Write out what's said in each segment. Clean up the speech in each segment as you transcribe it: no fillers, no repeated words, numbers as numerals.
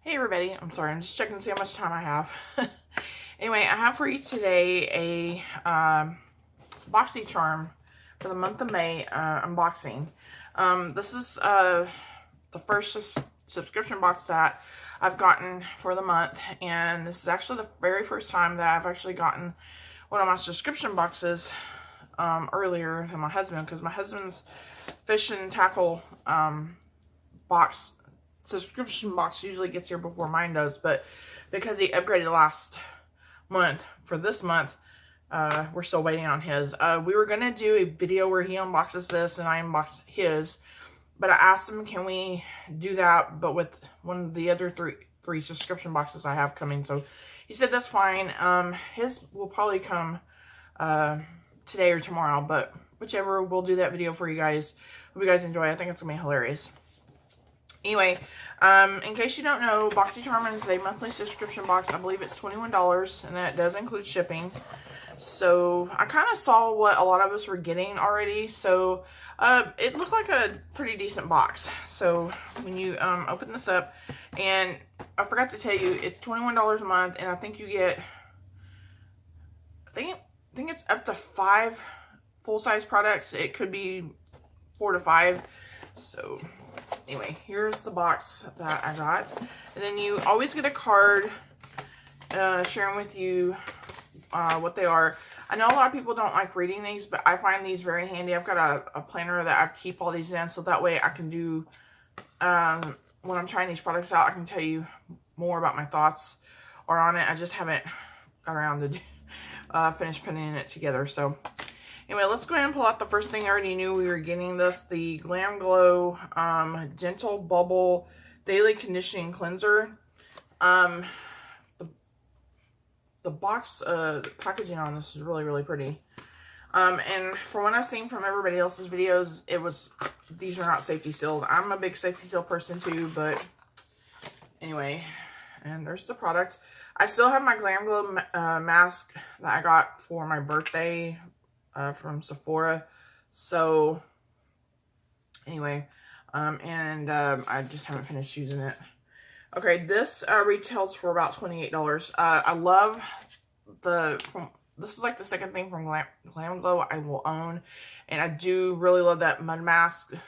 Hey everybody, I'm sorry, I'm just checking to see how much time I have. Anyway, I have for you today a BoxyCharm for the month of May unboxing. This is the first subscription box that I've gotten for the month, and this is actually the very first time that I've actually gotten one of my subscription boxes earlier than my husband, because my husband's fish and tackle subscription box usually gets here before mine does, but because he upgraded last month, for this month, we're still waiting on his. We were gonna do a video where he unboxes this and I unbox his, but I asked him, can we do that, but with one of the other three subscription boxes I have coming, so he said that's fine. His will probably come today or tomorrow, but whichever, we'll do that video for you guys. Hope you guys enjoy. I think it's gonna be hilarious. Anyway, in case you don't know, BoxyCharm is a monthly subscription box. I believe it's $21, and that does include shipping. So I kind of saw what a lot of us were getting already. So it looked like a pretty decent box. So when you open this up, and I forgot to tell you, it's $21 a month, and I think you get, I think it's up to 5 full-size products. It could be 4 to 5. So anyway, here's the box that I got. And then you always get a card sharing with you what they are. I know a lot of people don't like reading these, but I find these very handy. I've got a planner that I keep all these in, so that way I can do, when I'm trying these products out, I can tell you more about my thoughts or on it. I just haven't got around to finish putting it together. So anyway, let's go ahead and pull out the first thing. I already knew we were getting this, the Glam Glow Gentle Bubble Daily Conditioning Cleanser. The box, the packaging on this is really, really pretty. And from what I've seen from everybody else's videos, these are not safety sealed. I'm a big safety seal person too, but anyway, and there's the product. I still have my Glam Glow mask that I got for my birthday from Sephora. So anyway, I just haven't finished using it. Okay, this retails for about $28. I love this is like the second thing from Glam Glow I will own, and I do really love that mud mask. I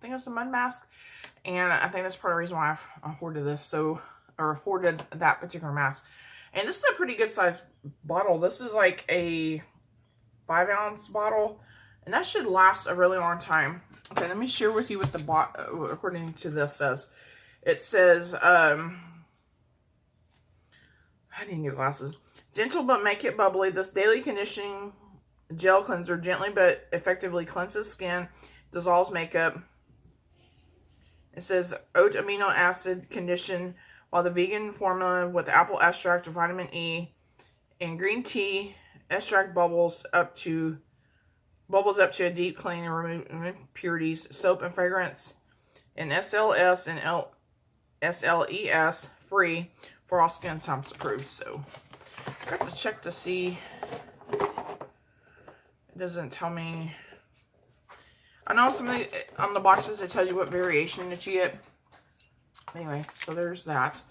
think it's a mud mask, and I think that's part of the reason why I've afforded this, or afforded that particular mask. And this is a pretty good size bottle. This is like a 5-ounce bottle, and that should last a really long time. Okay, let me share with you what the according to this says. It says, I need new glasses. Gentle but make it bubbly. This daily conditioning gel cleanser gently but effectively cleanses skin, dissolves makeup. It says oat amino acid condition, while the vegan formula with apple extract, vitamin E, and green tea extract bubbles up to a deep clean and remove impurities, soap and fragrance, and SLS and SLES free for all skin types approved. So I got to check to see. It doesn't tell me. I know some of on the boxes it tells you what variation that you get. Anyway, so there's that.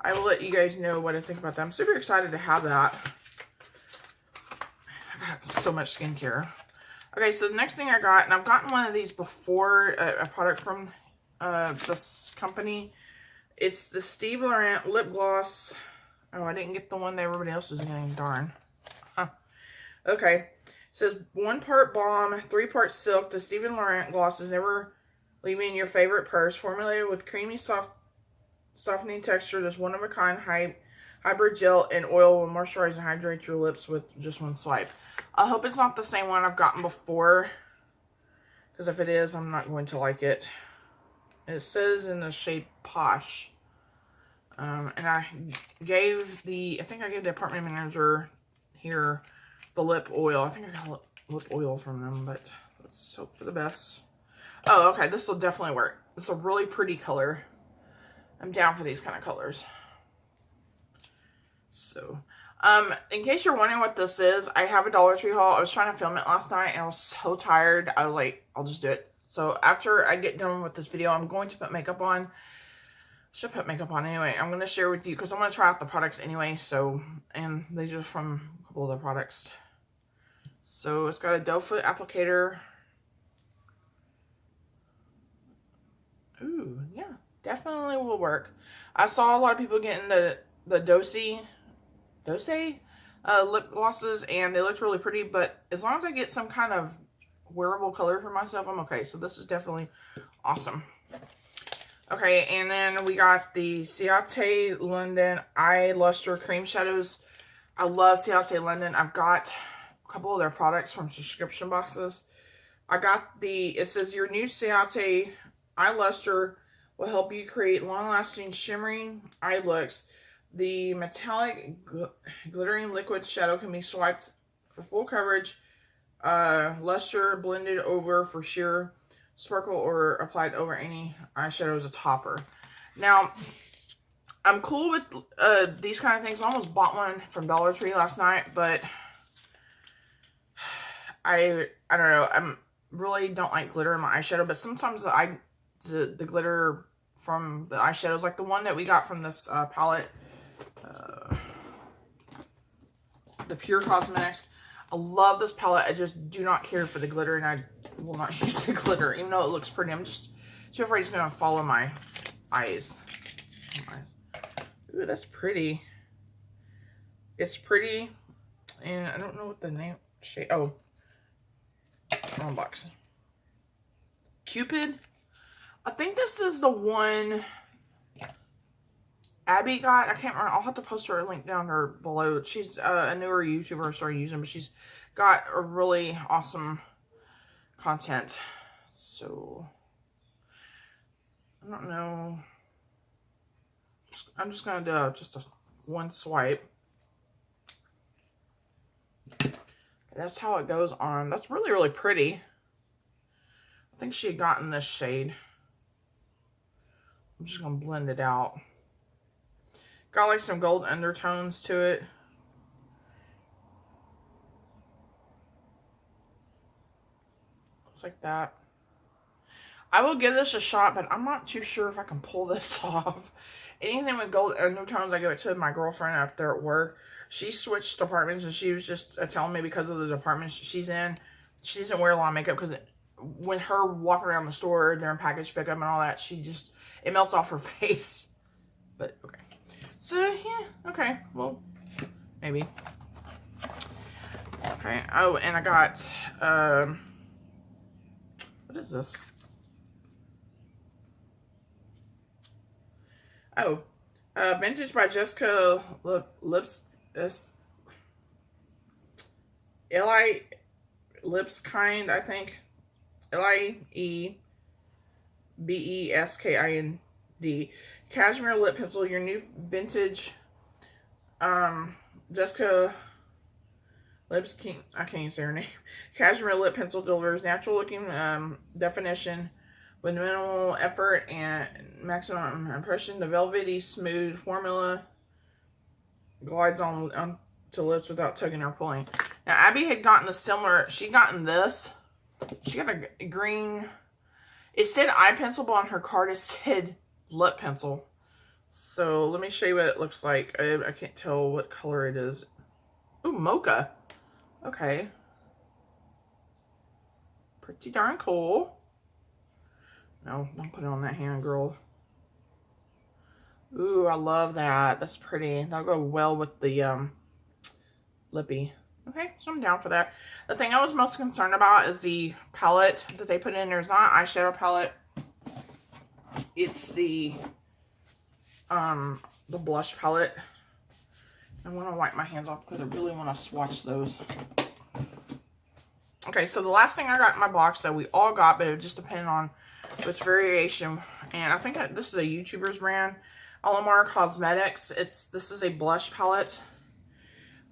I will let you guys know what I think about that. I'm super excited to have that. I got so much skincare. Okay, so the next thing I got, and I've gotten one of these before, a product from this company. It's the Steve Laurent lip gloss. Oh, I didn't get the one that everybody else was getting. Darn. Huh. Okay. It says 1 part balm, 3 parts silk. The Steve Laurent gloss is never leaving your favorite purse. Formulated with creamy, softening texture. There's one-of-a-kind hybrid gel and oil will moisturize and hydrate your lips with just one swipe. I hope it's not the same one I've gotten before, because if it is, I'm not going to like it. It says in the shade Posh. And I think I gave the apartment manager here the lip oil. I think I got lip oil from them, but let's hope for the best. Oh, okay, this will definitely work. It's a really pretty color. I'm down for these kind of colors. So, in case you're wondering what this is, I have a Dollar Tree haul. I was trying to film it last night, and I was so tired. I was like, I'll just do it. So after I get done with this video, I'm going to put makeup on. should put makeup on anyway. I'm going to share with you because I'm going to try out the products anyway. So, and these are from a couple of the products. So it's got a doe foot applicator. Ooh, yeah, definitely will work. I saw a lot of people getting the Dose lip glosses, and they looked really pretty, but as long as I get some kind of wearable color for myself, I'm okay. So this is definitely awesome. Okay, and then we got the Ciate London Eye Luster Cream Shadows. I love Ciate London. I've got a couple of their products from subscription boxes. I got it says your new Ciate Eye Luster will help you create long-lasting shimmering eye looks. The metallic glittering liquid shadow can be swiped for full coverage. Luster blended over for sheer sparkle or applied over any eyeshadow as a topper. Now, I'm cool with these kind of things. I almost bought one from Dollar Tree last night, but I don't know. I really don't like glitter in my eyeshadow, but sometimes the glitter from the eyeshadows, like the one that we got from this palette, the Pure Cosmetics. I love this palette. I just do not care for the glitter, and I will not use the glitter, even though it looks pretty. I'm just too afraid it's going to fall in my eyes. Ooh, that's pretty. It's pretty, and I don't know what the name shade. Oh, wrong box. Cupid. I think this is the one Abby got. I can't remember. I'll have to post her a link down there below. She's a newer YouTuber, started using, but she's got a really awesome content. So I don't know. I'm just gonna do just one swipe. That's how it goes on. That's really, really pretty. I think she had gotten this shade. I'm just gonna blend it out. Got like some gold undertones to it. Looks like that. I will give this a shot, but I'm not too sure if I can pull this off. Anything with gold undertones, I give it to my girlfriend up there at work. She switched departments, and she was just telling me because of the department she's in, she doesn't wear a lot of makeup because when her walking around the store during package pickup and all that, it melts off her face. But okay. So, yeah, okay, well, maybe. Okay, oh, and I got, what is this? Oh, Vintage by Jessica Lips, L.I. Lips Kind, I think. L-I-E-B-E-S-K-I-N-D. Cashmere lip pencil, your new vintage Jessica Lips King, I can't even say her name. Cashmere lip pencil delivers natural looking definition with minimal effort and maximum impression. The velvety smooth formula glides on to lips without tugging or pulling. Now Abby had gotten a similar, she'd gotten this. She got a green, it said eye pencil, but on her card it said lip pencil. So let me show you what it looks like. I can't tell what color it is. Ooh, mocha. Okay. Pretty darn cool. No, don't put it on that hand, girl. Ooh, I love that. That's pretty. That'll go well with the lippy. Okay, so I'm down for that. The thing I was most concerned about is the palette that they put in there. It's not an eyeshadow palette. It's the blush palette. I want to wipe my hands off because I really want to swatch those. Okay, so the last thing I got in my box that we all got, but it just depended on which variation. And I think this is a YouTuber's brand, Alamar Cosmetics. This is a blush palette.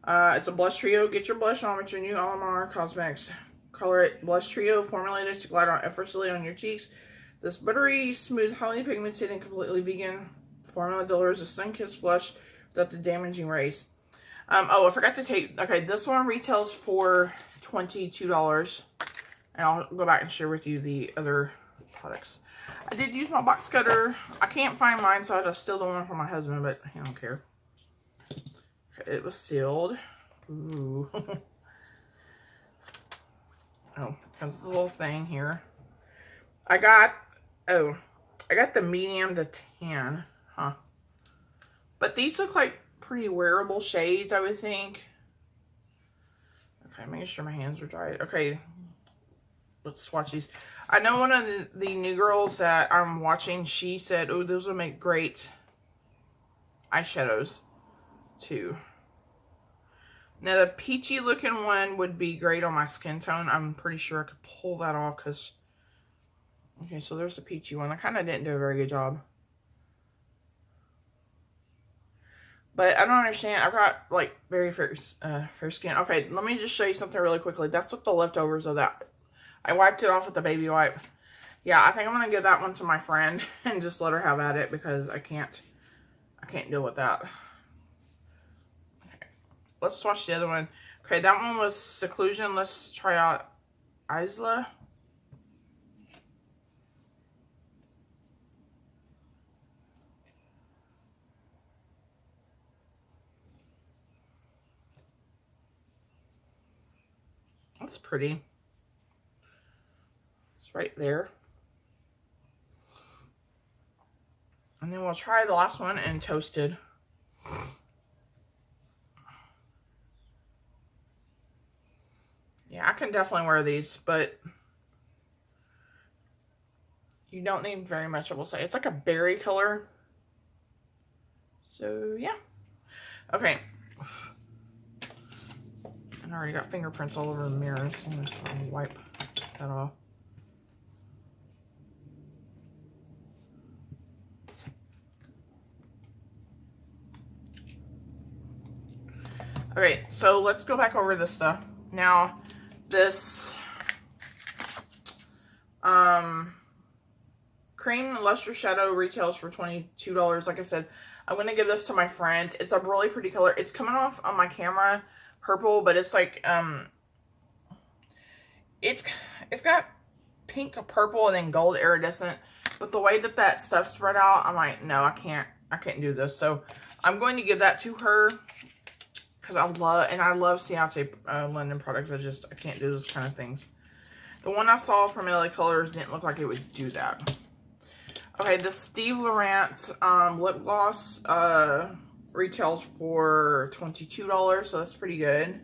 It's a blush trio. Get your blush on with your new Alamar Cosmetics Color It Blush Trio, formulated to glide on effortlessly on your cheeks. This buttery, smooth, highly pigmented, and completely vegan formula delivers a sun-kissed blush without the damaging rays. Oh, I forgot to take. Okay, this one retails for $22, and I'll go back and share with you the other products. I did use my box cutter. I can't find mine, so I just still the one for my husband, but he don't care. It was sealed. Ooh. Oh, comes the little thing here. I got the medium to tan, huh? But these look like pretty wearable shades, I would think. Okay, making sure my hands are dry. Okay, let's swatch these. I know one of the new girls that I'm watching, she said, oh, those would make great eyeshadows too. Now the peachy looking one would be great on my skin tone. I'm pretty sure I could pull that off because, okay, so there's the peachy one. I kind of didn't do a very good job. But I don't understand. I've got like very fair skin. Okay, let me just show you something really quickly. That's what the leftovers of that. I wiped it off with the baby wipe. Yeah, I think I'm gonna give that one to my friend and just let her have at it because I can't deal with that. Okay, let's swatch the other one. Okay, that one was Seclusion. Let's try out Isla. That's pretty. It's right there. And then we'll try the last one in Toasted. Yeah, I can definitely wear these, but you don't need very much, I will say. It's like a berry color. So, yeah. Okay. And I already got fingerprints all over the mirror, so I'm just going to wipe that off. Okay, so let's go back over this stuff. Now, this Cream Luster Shadow retails for $22. Like I said, I'm going to give this to my friend. It's a really pretty color. It's coming off on my camera purple, but it's like, it's got pink, purple, and then gold iridescent. But the way that that stuff spread out, I'm like, no, I can't do this. So I'm going to give that to her because I love Ciate London products. I can't do those kind of things. The one I saw from LA Colors didn't look like it would do that. Okay, the Steve Laurent lip gloss retails for $22, so that's pretty good.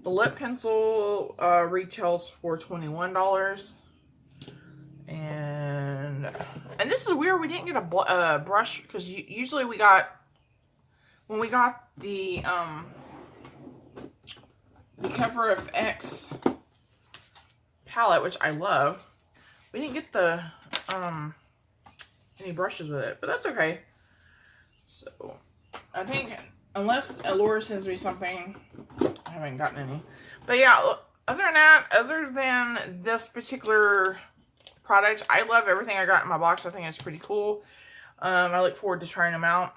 The lip pencil retails for $21. And this is weird, we didn't get a brush, because usually we got, when we got the Cover FX palette, which I love, we didn't get the any brushes with it, but that's okay. So I think unless Laura sends me something, I haven't gotten any. But yeah, other than this particular product, I love everything I got in my box. I think it's pretty cool. I look forward to trying them out.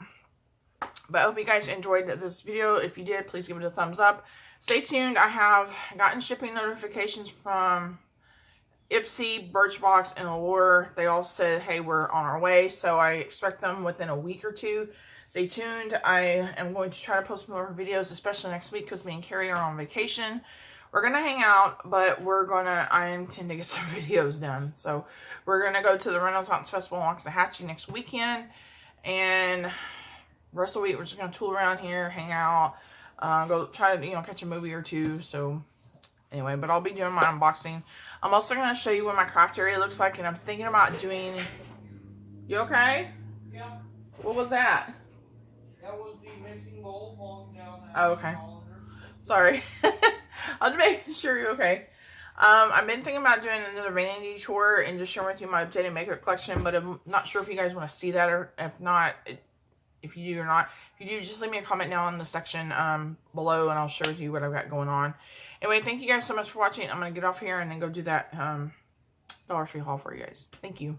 But I hope you guys enjoyed this video. If you did, please give it a thumbs up. Stay tuned. I have gotten shipping notifications from Ipsy, Birchbox, and Allure. They all said, hey, we're on our way. So I expect them within a week or two. Stay tuned. I am going to try to post more videos, especially next week, because me and Carrie are on vacation. We're going to hang out, but I intend to get some videos done. So we're going to go to the Renaissance Festival in Waxahachie next weekend. And the rest of the week, we're just going to tool around here, hang out, go try to, catch a movie or two. So anyway, but I'll be doing my unboxing. I'm also going to show you what my craft area looks like, and I'm thinking about doing... You okay? Yeah. What was that? That was the mixing bowl falling down. Oh, okay. Sorry. I was making sure you're okay. I've been thinking about doing another vanity tour and just sharing with you my updated makeup collection, but I'm not sure if you guys want to see that, or if not, if you do or not. If you do, just leave me a comment down in the section below, and I'll share with you what I've got going on. Anyway, thank you guys so much for watching. I'm going to get off here and then go do that Dollar Tree haul for you guys. Thank you.